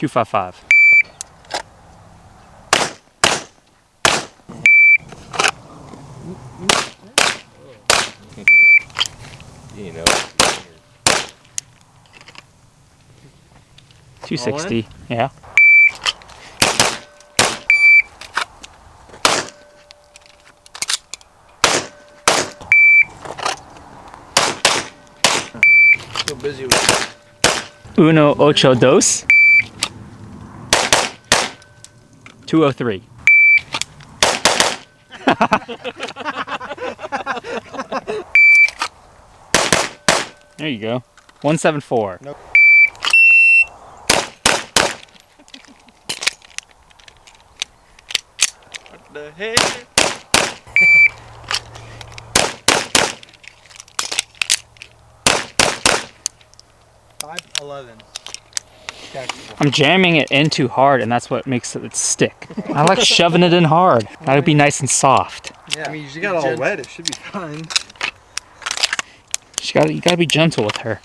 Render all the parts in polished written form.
255. You know. 260. Yeah. So busy with Uno ocho dos. 203. There you go. 174. Nope. What the heck? $5.11. I'm jamming it in too hard, and that's what makes it stick. I like shoving it in hard. That'd be nice and soft. Yeah, I mean, you got all wet. It should be fine. You gotta be gentle with her.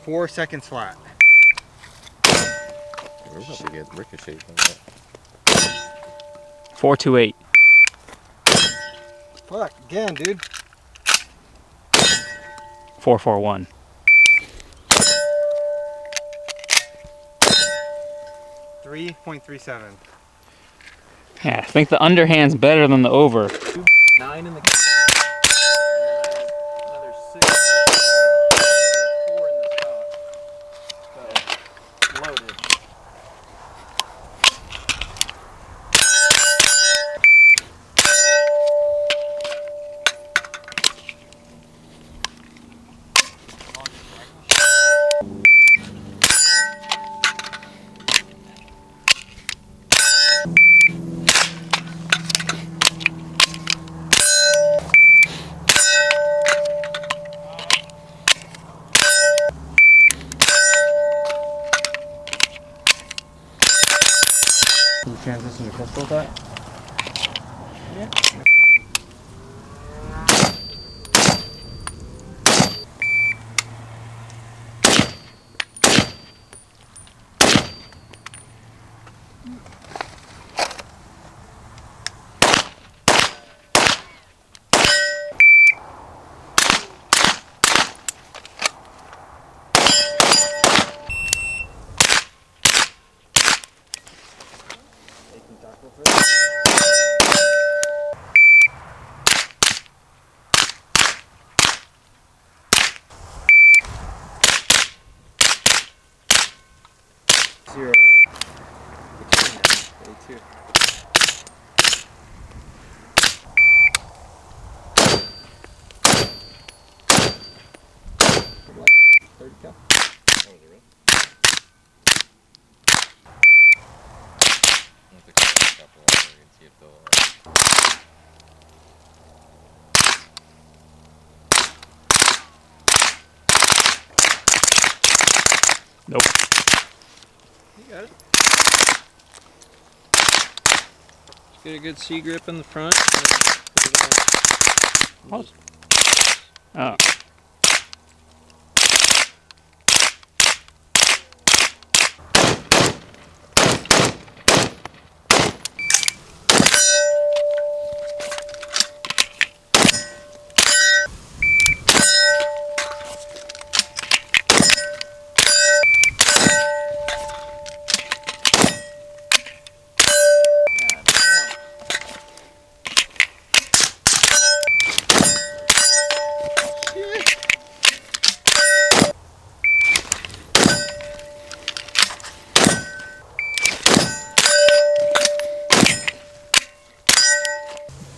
Four seconds flat. We're about to get ricocheted on that. 428. Fuck, again, dude. 441. $3.37. Yeah, I think the underhand's better than the over. 9 in the. Another 6. 4 in the top. So, loaded. Can you transition your pistol with that? Yeah. Your A2. $30 cal. Nope. You got it. Just get a good C grip in the front. Oh.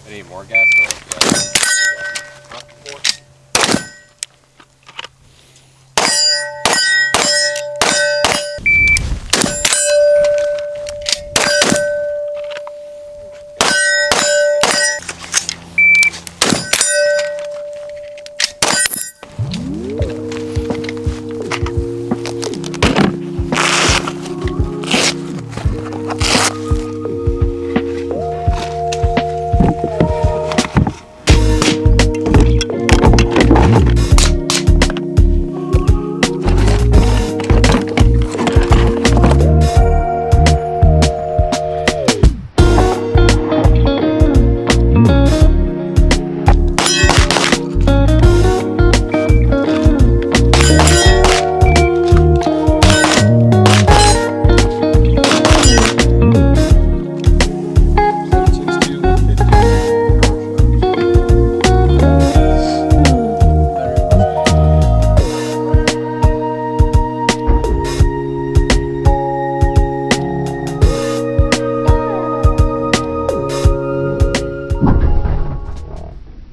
I need more gas or less gas?